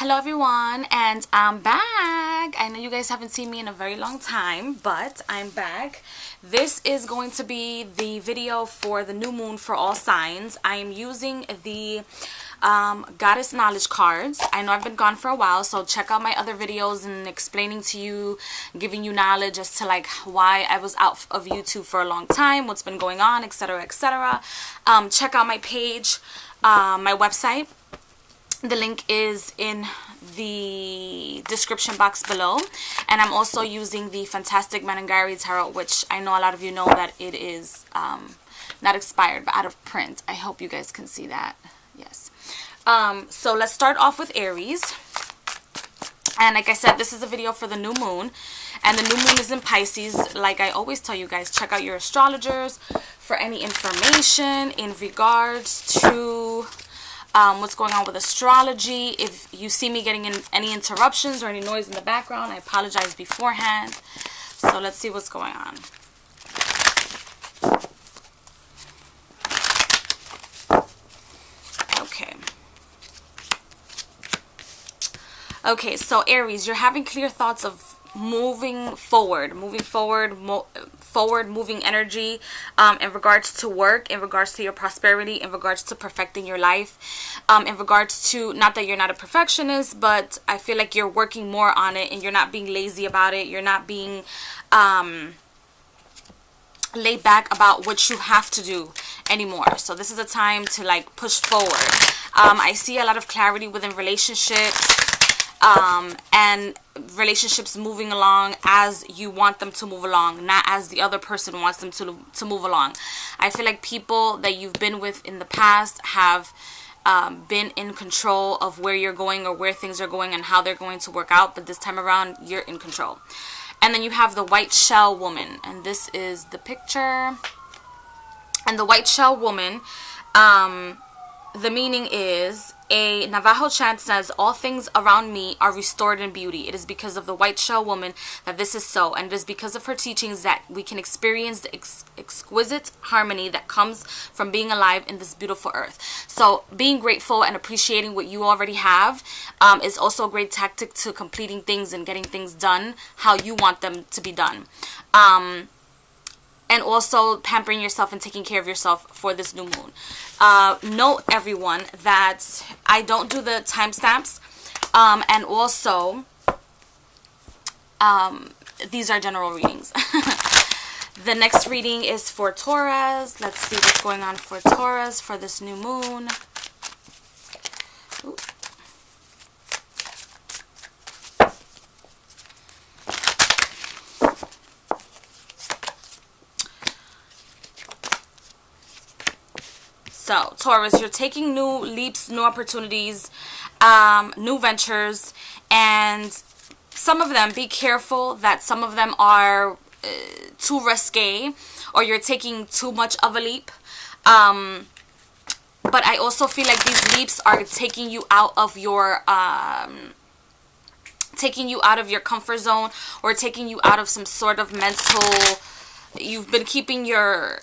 Hello everyone, and I'm back. I know you guys haven't seen me in a very long time, but I'm back. This is going to be the video for the new moon for all signs. I am using the goddess knowledge cards. I know I've been gone for a while, so check out my other videos and explaining to you, giving you knowledge as to like why I was out of YouTube for a long time, what's been going on, etc, etc. Check out my page, my website. The link is in the description box below, and I'm also using the Fantastic Manangari Tarot, which I know a lot of you know that it is not expired but out of print. I hope you guys can see that. Yes. So let's start off with Aries. And like I said, this is a video for the new moon, and the new moon is in Pisces. Like I always tell you guys, check out your astrologers for any information in regards to what's going on with astrology. If you see me getting in any interruptions or any noise in the background, I apologize beforehand. So let's see what's going on. Okay, so Aries, you're having clear thoughts of moving forward, moving energy in regards to work, in regards to your prosperity, in regards to perfecting your life, in regards to, not that you're not a perfectionist, but I feel like you're working more on it and you're not being lazy about it. You're not being laid back about what you have to do anymore. So this is a time to like push forward. I see a lot of clarity within relationships. And relationships moving along as you want them to move along, not as the other person wants them to move along. I feel like people that you've been with in the past have been in control of where you're going or where things are going and how they're going to work out, but this time around you're in control. And then you have the white shell woman, and this is the picture. And the white shell woman, the meaning is, a Navajo chant says, all things around me are restored in beauty. It is because of the white shell woman that this is so, and it is because of her teachings that we can experience the exquisite harmony that comes from being alive in this beautiful earth. So being grateful and appreciating what you already have is also a great tactic to completing things and getting things done how you want them to be done. And also pampering yourself and taking care of yourself for this new moon. Note, everyone, that I don't do the timestamps. And also, these are general readings. The next reading is for Taurus. Let's see what's going on for Taurus for this new moon. Ooh. So, Taurus, you're taking new leaps, new opportunities, new ventures, and some of them, be careful that some of them are too risque, or you're taking too much of a leap. But I also feel like these leaps are taking you out of your comfort zone, or taking you out of some sort of mental. You've been keeping your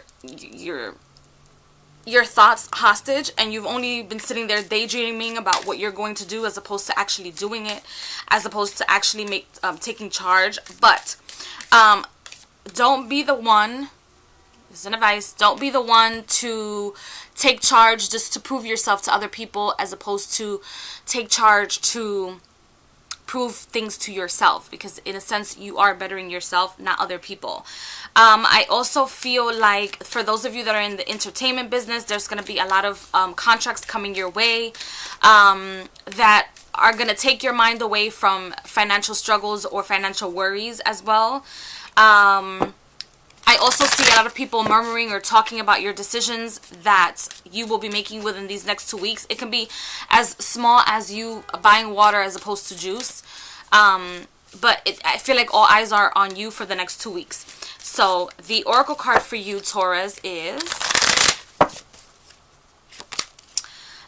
thoughts hostage, and you've only been sitting there daydreaming about what you're going to do as opposed to actually doing it, as opposed to actually taking charge. But don't be the one, this is an advice, don't be the one to take charge just to prove yourself to other people, as opposed to take charge to prove things to yourself, because in a sense you are bettering yourself, not other people. I also feel like for those of you that are in the entertainment business, there's going to be a lot of contracts coming your way that are going to take your mind away from financial struggles or financial worries as well. I also see a lot of people murmuring or talking about your decisions that you will be making within these next 2 weeks. It can be as small as you buying water as opposed to juice. But I feel like all eyes are on you for the next 2 weeks. So the oracle card for you, Taurus, is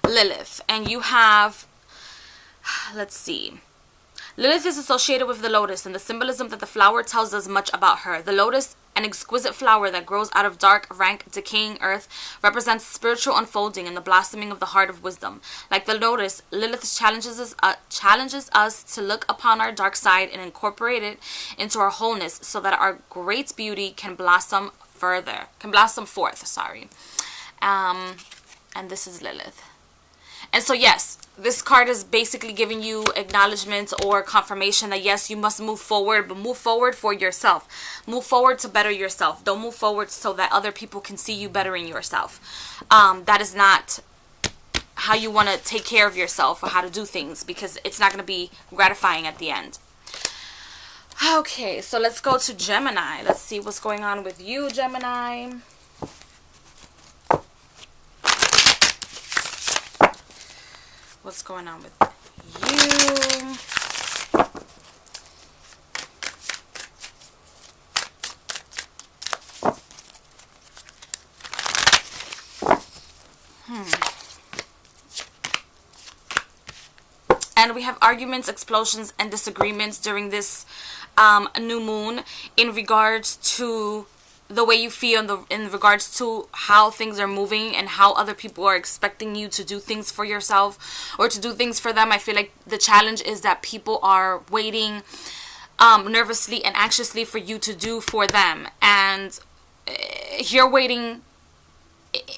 Lilith. And you have, let's see, Lilith is associated with the lotus and the symbolism that the flower tells us much about her. The lotus, an exquisite flower that grows out of dark, rank, decaying earth, represents spiritual unfolding and the blossoming of the heart of wisdom. Like the lotus, Lilith challenges us to look upon our dark side and incorporate it into our wholeness so that our great beauty can blossom forth. Sorry. And this is Lilith. And so yes, this card is basically giving you acknowledgement or confirmation that yes, you must move forward, but move forward for yourself. Move forward to better yourself. Don't move forward so that other people can see you bettering yourself. That is not how you want to take care of yourself or how to do things, because it's not going to be gratifying at the end. Okay, so let's go to Gemini. Let's see what's going on with you, Gemini. What's going on with you? And we have arguments, explosions, and disagreements during this new moon in regards to the way you feel, in regards to how things are moving and how other people are expecting you to do things for yourself or to do things for them. I feel like the challenge is that people are waiting nervously and anxiously for you to do for them, and you're waiting,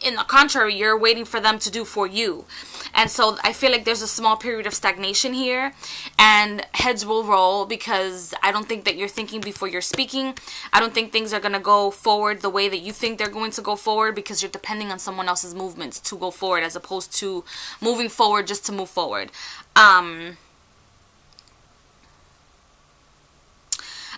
in the contrary, you're waiting for them to do for you. And so I feel like there's a small period of stagnation here, and heads will roll because I don't think that you're thinking before you're speaking. I don't think things are going to go forward the way that you think they're going to go forward, because you're depending on someone else's movements to go forward as opposed to moving forward just to move forward.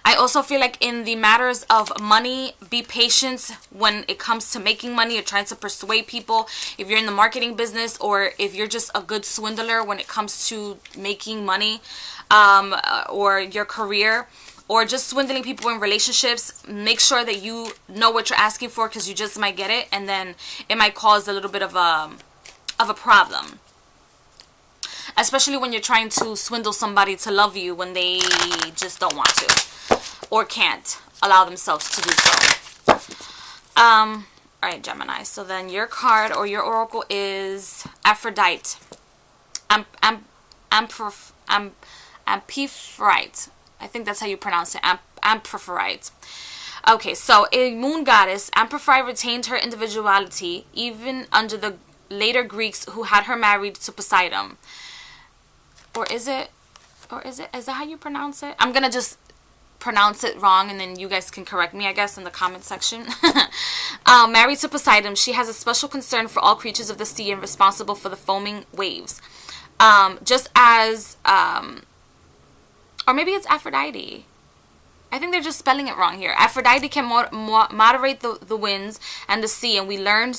I also feel like in the matters of money, be patient when it comes to making money or trying to persuade people. If you're in the marketing business, or if you're just a good swindler when it comes to making money, or your career, or just swindling people in relationships, make sure that you know what you're asking for, because you just might get it and then it might cause a little bit of a problem. Especially when you're trying to swindle somebody to love you when they just don't want to or can't allow themselves to do so. Alright, Gemini. So then your card or your oracle is Aphrodite. Amphiphorite. I think that's how you pronounce it. Amphiphorite. Okay, so a moon goddess, Amphiphorite retained her individuality even under the later Greeks who had her married to Poseidon. Is that how you pronounce it? I'm gonna just pronounce it wrong and then you guys can correct me, I guess, in the comment section. Married to Poseidon, she has a special concern for all creatures of the sea and responsible for the foaming waves. Just as, or maybe it's Aphrodite. I think they're just spelling it wrong here. Aphrodite can moderate the winds and the sea, and we learn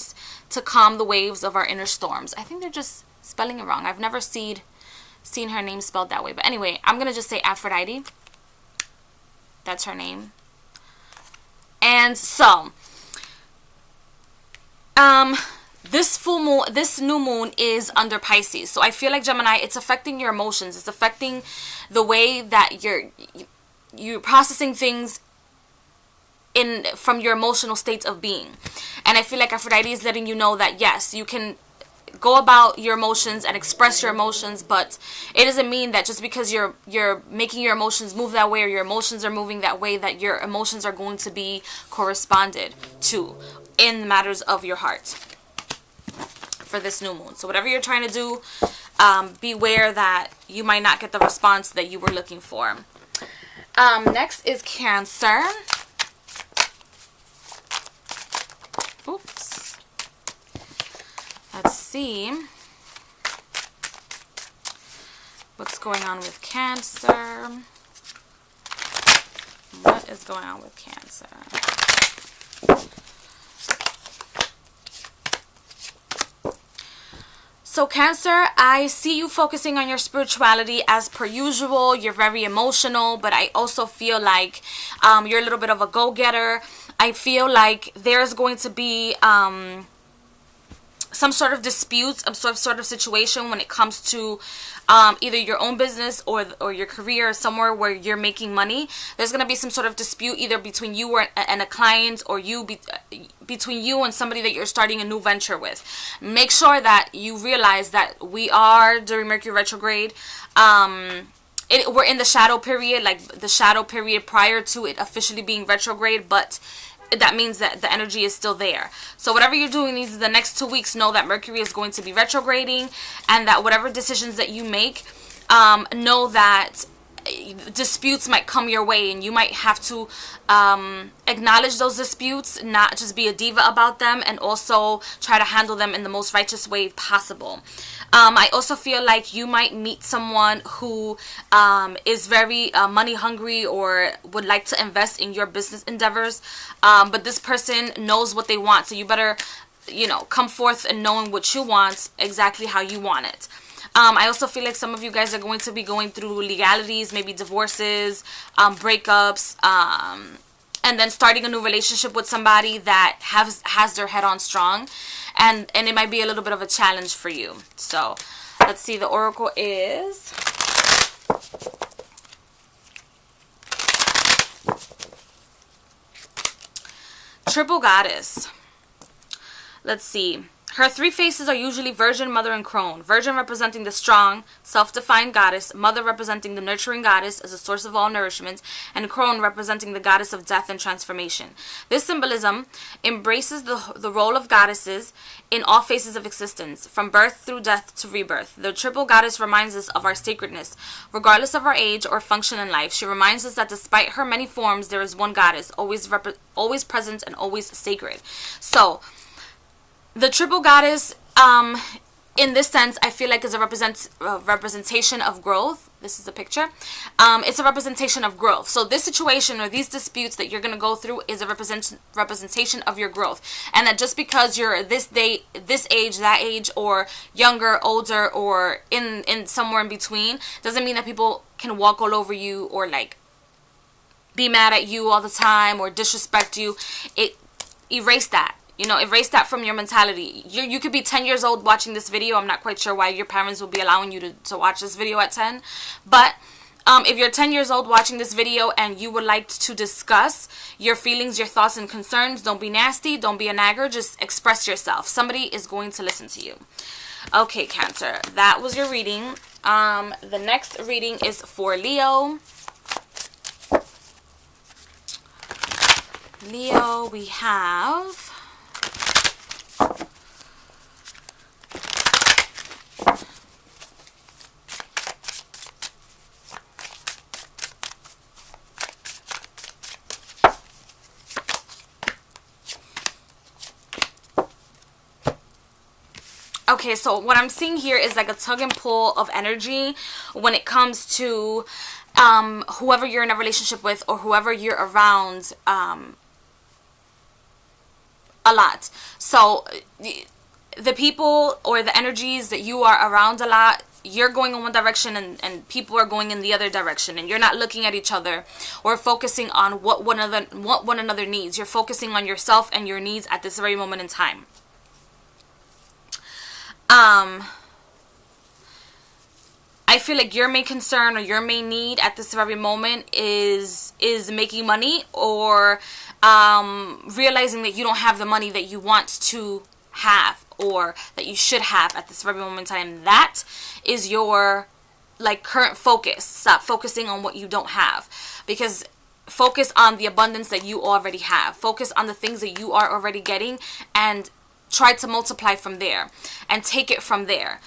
to calm the waves of our inner storms. I think they're just spelling it wrong. I've never seen her name spelled that way. But anyway, I'm going to just say Aphrodite. That's her name. And so, this new moon is under Pisces. So I feel like, Gemini, it's affecting your emotions. It's affecting the way that you're processing things from your emotional states of being. And I feel like Aphrodite is letting you know that yes, you can go about your emotions and express your emotions, but it doesn't mean that just because you're making your emotions move that way, or your emotions are moving that way, that your emotions are going to be corresponded to in matters of your heart for this new moon. So whatever you're trying to do, beware that you might not get the response that you were looking for. Next is Cancer. Oops. Let's see what's going on with Cancer. What is going on with Cancer? So Cancer, I see you focusing on your spirituality as per usual. You're very emotional, but I also feel like you're a little bit of a go-getter. I feel like there's going to be some sort of dispute, some sort of situation when it comes to either your own business or your career, somewhere where you're making money, there's going to be some sort of dispute either between you and a client, or between you and somebody that you're starting a new venture with. Make sure that you realize that we are during Mercury retrograde. We're in the shadow period, like the shadow period prior to it officially being retrograde, but that means that the energy is still there. So whatever you're doing the next 2 weeks, know that Mercury is going to be retrograding, and that whatever decisions that you make, know that disputes might come your way, and you might have to acknowledge those disputes, not just be a diva about them, and also try to handle them in the most righteous way possible. I also feel like you might meet someone who is very money hungry, or would like to invest in your business endeavors, but this person knows what they want, so you better, come forth and knowing what you want, exactly how you want it. I also feel like some of you guys are going to be going through legalities, maybe divorces, breakups, and then starting a new relationship with somebody that has their head on strong, and it might be a little bit of a challenge for you. So let's see, the oracle is Triple Goddess. Let's see. Her three faces are usually Virgin, Mother, and Crone. Virgin representing the strong, self-defined goddess. Mother representing the nurturing goddess as a source of all nourishment. And Crone representing the goddess of death and transformation. This symbolism embraces the role of goddesses in all phases of existence, from birth through death to rebirth. The triple goddess reminds us of our sacredness. Regardless of our age or function in life, she reminds us that despite her many forms, there is one goddess, always present and always sacred. So, the triple goddess, in this sense, I feel like is a representation of growth. This is the picture. It's a representation of growth. So this situation or these disputes that you're going to go through is a representation of your growth. And that just because you're this age, that age, or younger, older, or in somewhere in between, doesn't mean that people can walk all over you, or like be mad at you all the time, or disrespect you. Erase that. Erase that from your mentality. You could be 10 years old watching this video. I'm not quite sure why your parents will be allowing you to watch this video at 10. But if you're 10 years old watching this video and you would like to discuss your feelings, your thoughts, and concerns, don't be nasty. Don't be a nagger. Just express yourself. Somebody is going to listen to you. Okay, Cancer. That was your reading. The next reading is for Leo. Leo, we have... Okay, so what I'm seeing here is like a tug and pull of energy when it comes to whoever you're in a relationship with, or whoever you're around a lot. So the people or the energies that you are around a lot, you're going in one direction and people are going in the other direction, and you're not looking at each other or focusing on what one another needs. You're focusing on yourself and your needs at this very moment in time. I feel like your main concern or your main need at this very moment is making money, or realizing that you don't have the money that you want to have, or that you should have at this very moment in time. That is your current focus. Stop focusing on what you don't have, because focus on the abundance that you already have. Focus on the things that you are already getting, and try to multiply from there and take it from there.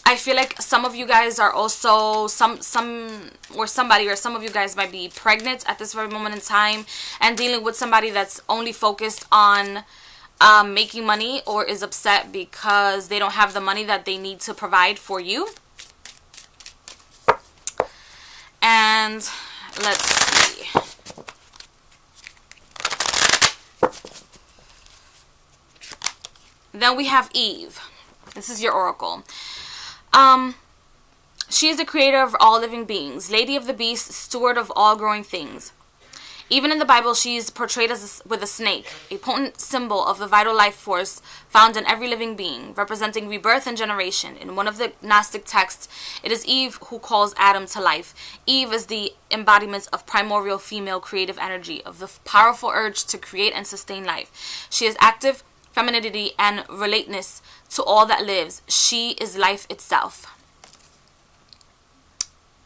I feel like some of you guys are also some of you guys might be pregnant at this very moment in time, and dealing with somebody that's only focused on making money, or is upset because they don't have the money that they need to provide for you. And let's see. Then we have Eve. This is your oracle. She is the creator of all living beings, lady of the beast, steward of all growing things. Even in the Bible, she's portrayed as with a snake, a potent symbol of the vital life force found in every living being, representing rebirth and generation. In one of the Gnostic texts, it is Eve who calls Adam to life. Eve is the embodiment of primordial female creative energy, of the powerful urge to create and sustain life. She is active femininity and relateness to all that lives. She is life itself.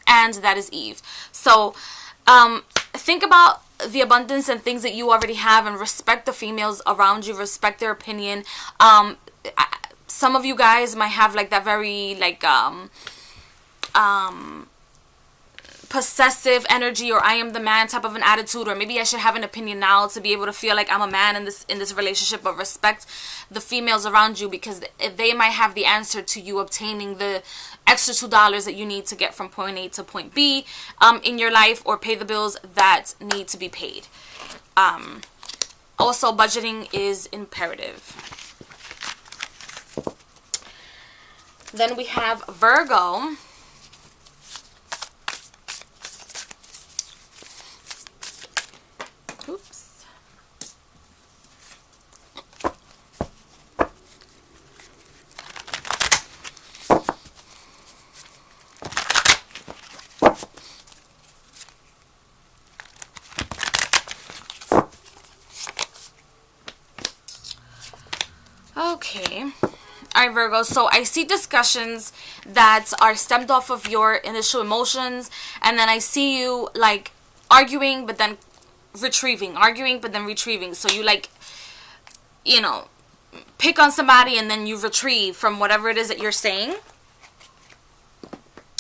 And that is Eve. So, think about the abundance and things that you already have, and respect the females around you, respect their opinion. Some of you guys might have like that very like possessive energy, or I am the man type of an attitude, or maybe I should have an opinion now to be able to feel like I'm a man in this relationship. But respect the females around you, because they might have the answer to you obtaining the extra $2 that you need to get from point A to point B in your life, or pay the bills that need to be paid. Also, budgeting is imperative. Then we have Virgo. Oops. Okay. Alright, Virgo. So I see discussions that are stemmed off of your initial emotions, and then I see you like arguing but then retrieving, arguing but then retrieving. So you like, you know, pick on somebody and then you retrieve from whatever it is that you're saying,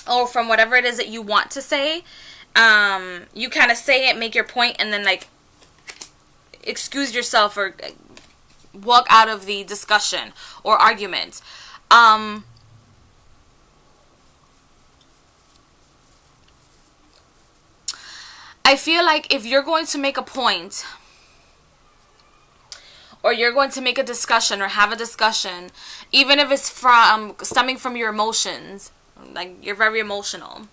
or from whatever it is that you want to say. You kind of say it, make your point, and then like excuse yourself or walk out of the discussion or argument. I feel like if you're going to make a point, or you're going to make a discussion or have a discussion, even if it's from stemming from your emotions, like you're very emotional,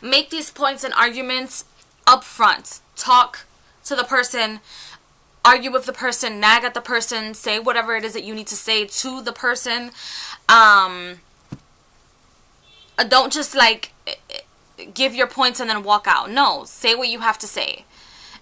make these points and arguments up front. Talk to the person, argue with the person, nag at the person, say whatever it is that you need to say to the person. Don't just like give your points and then walk out. No, say what you have to say.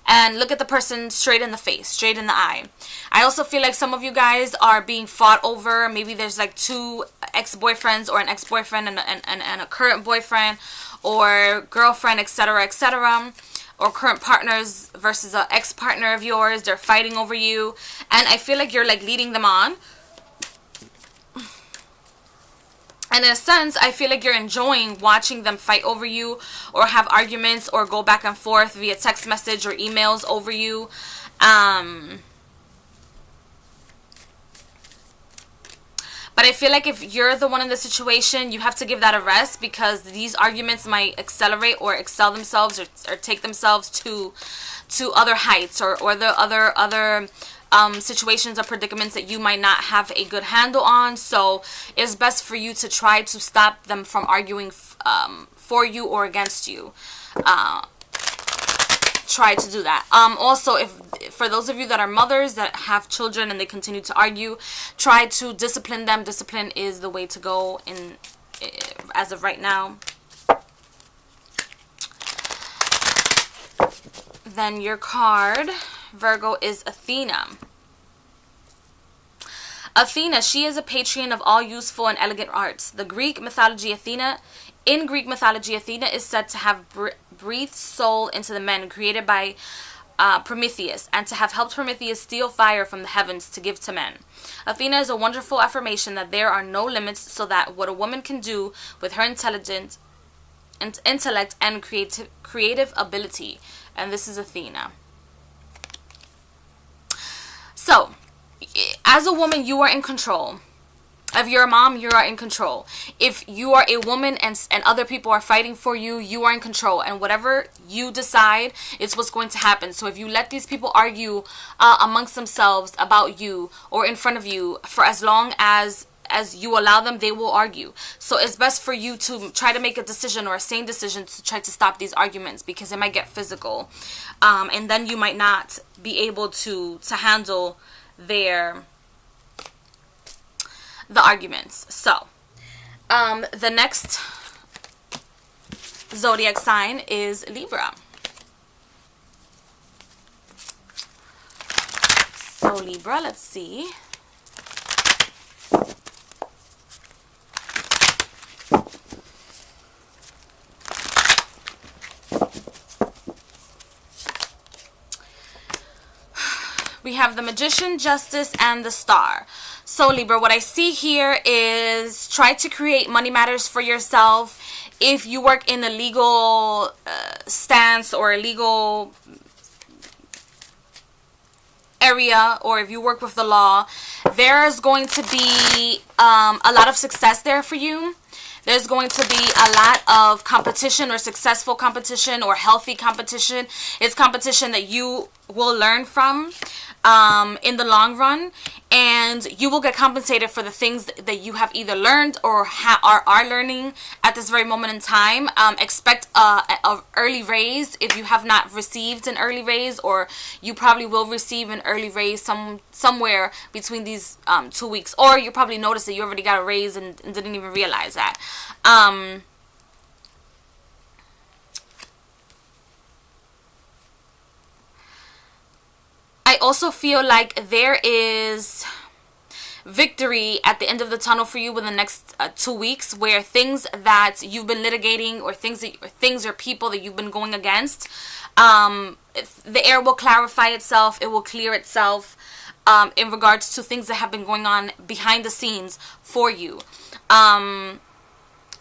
And look at the person straight in the face, straight in the eye. I also feel like some of you guys are being fought over. Maybe there's like two ex-boyfriends, or an ex-boyfriend and a current boyfriend or girlfriend, etc., etc., or current partners versus an ex-partner of yours. They're fighting over you, and I feel like you're like leading them on. And in a sense, I feel like you're enjoying watching them fight over you, or have arguments, or go back and forth via text message or emails over you. But I feel like if you're the one in the situation, you have to give that a rest, because these arguments might accelerate or excel themselves, or take themselves to other heights, or the other situations or predicaments that you might not have a good handle on. So it's best for you to try to stop them from arguing for you or against you. Try to do that. Also, if for those of you that are mothers that have children and they continue to argue, try to discipline them. Discipline is the way to go in as of right now. Then your card, Virgo, is Athena. Athena, she is a patron of all useful and elegant arts. In Greek mythology, Athena is said to have breathed soul into the men created by Prometheus, and to have helped Prometheus steal fire from the heavens to give to men. Athena is a wonderful affirmation that there are no limits, so that what a woman can do with her intellect and creative ability. And this is Athena. So, as a woman, you are in control. If you're a mom, you are in control. If you are a woman and other people are fighting for you, you are in control. And whatever you decide, it's what's going to happen. So if you let these people argue amongst themselves about you or in front of you for as long as as you allow them, they will argue. So it's best for you to try to make a decision, or a sane decision, to try to stop these arguments, because it might get physical. And then you might not be able to handle the arguments. So the next zodiac sign is Libra. So Libra, let's see. We have the Magician, Justice, and the Star. So Libra, what I see here is try to create money matters for yourself. If you work in a legal stance or a legal area, or if you work with the law, there's going to be a lot of success there for you. There's going to be a lot of competition, or successful competition, or healthy competition. It's competition that you will learn from in the long run, and you will get compensated for the things that you have either learned or are learning at this very moment in time. Expect a early raise if you have not received an early raise, or you probably will receive an early raise somewhere between these 2 weeks, or you probably noticed that you already got a raise and didn't even realize that. I also feel like there is victory at the end of the tunnel for you within the next 2 weeks, where things that you've been litigating, or things or people that you've been going against, the air will clarify itself. It will clear itself in regards to things that have been going on behind the scenes for you.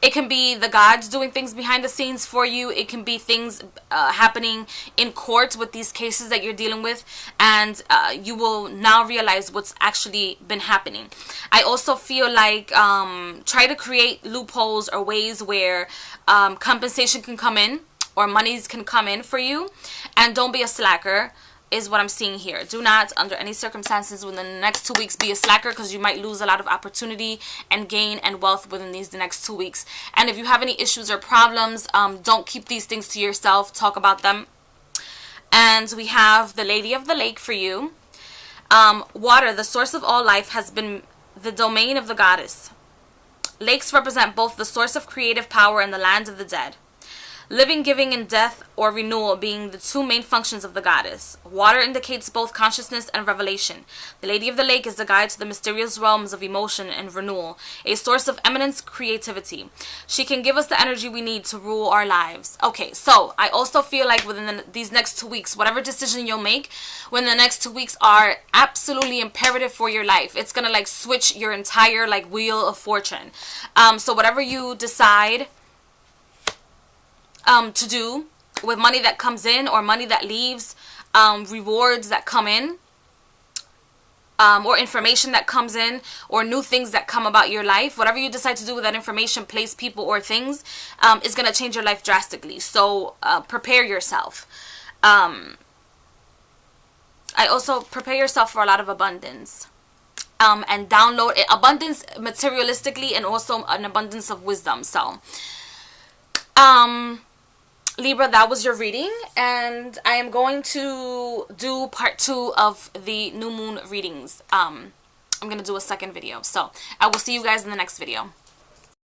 It can be the gods doing things behind the scenes for you. It can be things happening in court with these cases that you're dealing with, and you will now realize what's actually been happening. I also feel like try to create loopholes or ways where compensation can come in, or monies can come in for you, and don't be a slacker, is what I'm seeing here. Do not, under any circumstances, within the next 2 weeks, be a slacker, because you might lose a lot of opportunity and gain and wealth within the next 2 weeks. And if you have any issues or problems, don't keep these things to yourself. Talk about them. And we have the Lady of the Lake for you. Water, the source of all life, has been the domain of the goddess. Lakes represent both the source of creative power and the land of the dead. Living, giving, and death or renewal being the two main functions of the goddess. Water indicates both consciousness and revelation. The Lady of the Lake is the guide to the mysterious realms of emotion and renewal, a source of eminent creativity. She can give us the energy we need to rule our lives. Okay, so I also feel like within these next 2 weeks, whatever decision you'll make, when the next 2 weeks are absolutely imperative for your life. It's gonna like switch your entire like wheel of fortune. So whatever you decide to do with money that comes in or money that leaves, rewards that come in, or information that comes in, or new things that come about your life, whatever you decide to do with that information, place, people, or things, is going to change your life drastically. So prepare yourself. I also prepare yourself for a lot of abundance. And download abundance materialistically, and also an abundance of wisdom. So Libra, that was your reading, and I am going to do part 2 of the new moon readings. I'm going to do a second video, so I will see you guys in the next video.